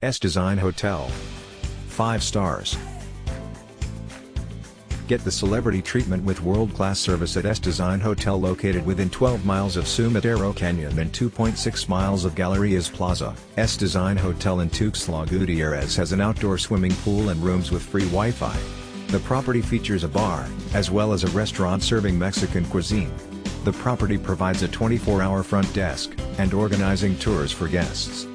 S Design Hotel. 5 stars. Get the celebrity treatment with world-class service at S Design Hotel, located within 12 miles of Sumidero Canyon and 2.6 miles of Galerias Plaza. S Design Hotel in Tuxtla Gutiérrez has an outdoor swimming pool and rooms with free Wi-Fi. The property features a bar, as well as a restaurant serving Mexican cuisine. The property provides a 24-hour front desk, and organizing tours for guests.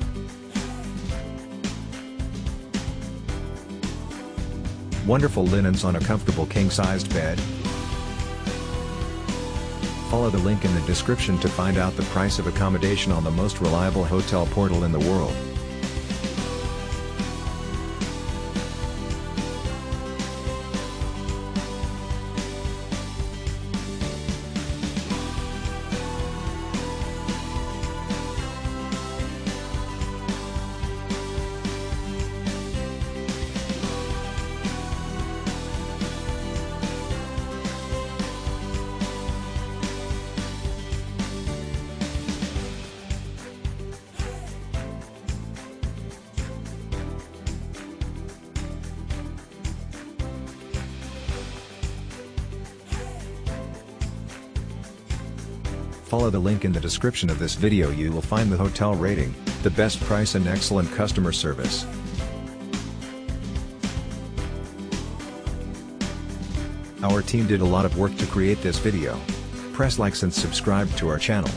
Wonderful linens on a comfortable king-sized bed. Follow the link in the description to find out the price of accommodation on the most reliable hotel portal in the world. Follow the link in the description of this video. You will find the hotel rating, the best price and excellent customer service. Our team did a lot of work to create this video. Press likes and subscribe to our channel.